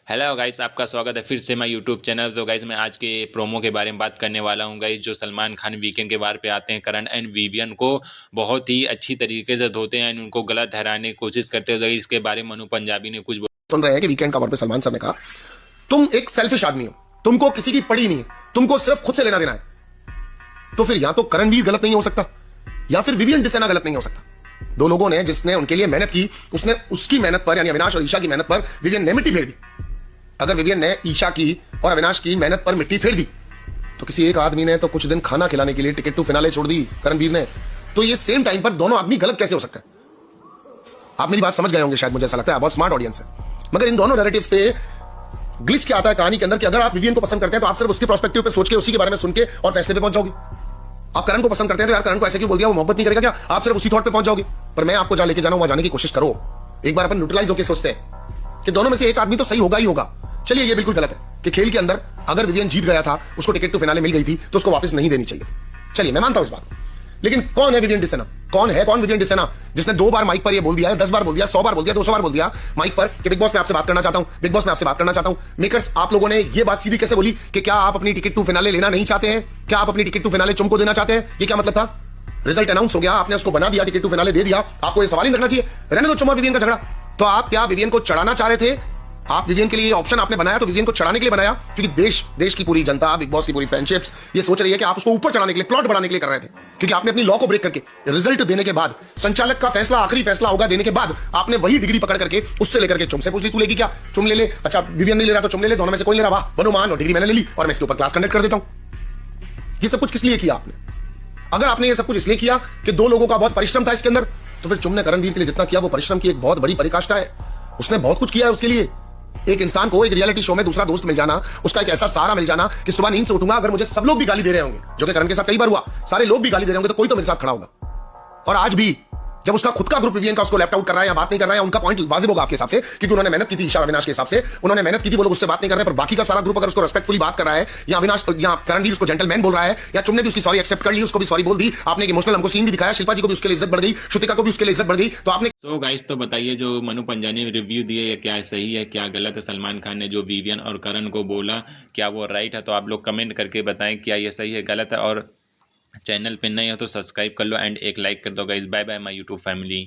Hello guys, आपका स्वागत है फिर से मैं यूट्यूब चैनल। तो गाइस मैं आज के प्रोमो के बारे में बात करने वाला हूं गाइस। जो सलमान खान वीकेंड के बार पे आते हैं, करण एंड विवियन को बहुत ही अच्छी तरीके से धोते हैं, उनको गलत ठहराने की कोशिश करते हैं। गाइस इसके बारे में मनु पंजाबी ने कुछ सुन रहे हैं कि वीकेंड कवर पे सलमान सर ने कहा, तुम एक सेल्फिश आदमी हो, तुमको किसी की पड़ी नहीं है, तुमको सिर्फ खुद से लेना देना है। तो फिर या तो करणवीर गलत नहीं हो सकता या फिर विवियन डिसेना गलत नहीं हो सकता। दो लोगों ने जिसने उनके लिए मेहनत की, उसने उसकी मेहनत पर यानी अविनाश और ईशा की मेहनत पर विवियन ने मिट्टी फेर दी। अगर विवियन ने ईशा की और अविनाश की मेहनत पर मिट्टी फेर दी तो किसी एक आदमी ने तो कुछ दिन खाना खिलाने के लिए टिकट टू फिनाले छोड़ दी करणवीर ने। तो ये सेम टाइम पर दोनों आदमी गलत कैसे हो सकते हैं? आप मेरी बात समझ गए होंगे शायद, मुझे ऐसा लगता है बहुत स्मार्ट ऑडियंस है। मगर इन दोनों नैरेटिव्स पे ग्लिच क्या आता है कहानी के अंदर कि अगर आप विवियन को पसंद करते हैं तो आप सिर्फ उसके पर्सपेक्टिव पे सोच के उसी के बारे में सुन के और फैसले पे पहुंच जाओगे। आप करण को पसंद करते हैं तो यार करण को ऐसे क्यों बोल दिया, वो मोहब्बत नहीं करेगा क्या? आप सिर्फ उसी थॉट पे पहुंच जाओगे। पर मैं आपको जहां लेके जाना हूं वहां जाने की कोशिश करो। एक बार अपन न्यूट्रलाइज होकर सोचते हैं कि दोनों में से एक आदमी तो सही होगा ही होगा। चलिए ये बिल्कुल गलत है कि खेल के अंदर अगर विवियन जीत गया था, उसको टिकट टू फिनाले मिल गई थी, तो उसको वापस नहीं देनी चाहिए थी। चलिए मैं मानता हूं इस बात, लेकिन कौन है विवियन डिसेना? कौन विवियन डिसेना जिसने 2 बार माइक पर ये बोल दिया है, 10 बार बोल दिया, 100 बार बोल दिया, 200 बार बोल दिया माइक पर कि बिग बॉस में आपसे बात करना चाहता हूं, बिग बॉस में आपसे बात करना चाहता हूं। मेकर्स, आप लोगों ने ये बात सीधी कैसे बोली कि क्या आप अपनी टिकट टू फिनाले लेना नहीं चाहते हैं? क्या आप अपनी टिकट टू फिनाले चुम को देना चाहते हैं? ये क्या मतलब था? रिजल्ट अनाउंस हो गया, आपने उसको बना दिया, टिकट टू फिनाले दे दिया, आपको ये सवाल ही रखना चाहिए, रहने दो चुम और विवियन का झगड़ा। तो आप क्या विवियन को चढ़ाना चाह रहे थे? आप विवियन के लिए ऑप्शन आपने बनाया तो विवियन को चढ़ाने के लिए बनाया, क्योंकि देश की पूरी जनता, बिग बॉस की पूरी फ्रेंडशिप्स ये सोच रही है कि आप उसको ऊपर चढ़ाने के लिए, प्लॉट बढ़ाने के लिए कर रहे थे। क्योंकि आपने अपनी लॉ को ब्रेक करके रिजल्ट देने के बाद, संचालक का फैसला आखिरी फैसला होगा देने के बाद, आपने वही डिग्री पकड़ करके उससे लेकर के चुम से पूछ ली, तू लेगी क्या? चुम ले ले। अच्छा विवियन नहीं ले रहा तो चुम ले ले, दोनों में से कोई ले रहा, वाह बनो मान, और डिग्री मैंने ले ली और मैं इसके ऊपर क्लास कंडक्ट कर देता हूं। ये सब कुछ किस लिए किया आपने? अगर आपने ये सब कुछ इसलिए किया कि 2 लोगों का बहुत परिश्रम था इसके अंदर, तो फिर चुम ने करणवीर के लिए जितना किया वो परिश्रम की एक बहुत बड़ी परिकाष्ठा है। उसने बहुत कुछ किया है उसके लिए। एक इंसान को एक रियलिटी शो में दूसरा दोस्त मिल जाना, उसका एक ऐसा सहारा मिल जाना कि सुबह नींद से उठूंगा, अगर मुझे सब लोग भी गाली दे रहे होंगे, जो कि करण के साथ कई बार हुआ, सारे लोग भी गाली दे रहे होंगे, तो कोई तो मेरे साथ खड़ा होगा। और आज भी जब उसका खुद का ग्रुप विवियन का उसको लेफ्ट आउट कर रहा है या बात नहीं कर रहा है, उनका पॉइंट वाजिब होगा आपके हिसाब से, क्योंकि उन्होंने मेहनत की थी। ईशा अविनाश के हिसाब से उन्होंने मेहनत की थी, वो लोग उससे बात नहीं कर रहे, पर बाकी का सारा ग्रुप अगर उसको रेस्पेक्टफुली बात कर रहा है, या अविनाश या करणवीर उसको जेंटलमैन बोल रहा है, या चुम ने भी उसकी सॉरी एक्सेप्ट कर ली, उसको भी सॉरी बोल दी, आपने एक इमोशनल हमको सीन भी दिखाया, शिल्पा जी को भी उसके लिए इज्जत बढ़ गई, श्रुतिका को भी उसके लिए इज्जत बढ़ गई, तो आपने तो गाइस तो बताइए, जो मनु पंजाबी ने रिव्यू दिए, ये क्या सही है क्या गलत है? सलमान खान ने जो विवियन और करण को बोला, क्या वो राइट है? तो आप लोग कमेंट करके बताएं क्या ये सही है गलत है। और चैनल पे नए हो तो सब्सक्राइब कर लो एंड एक लाइक कर दो guys. Bye bye my YouTube family.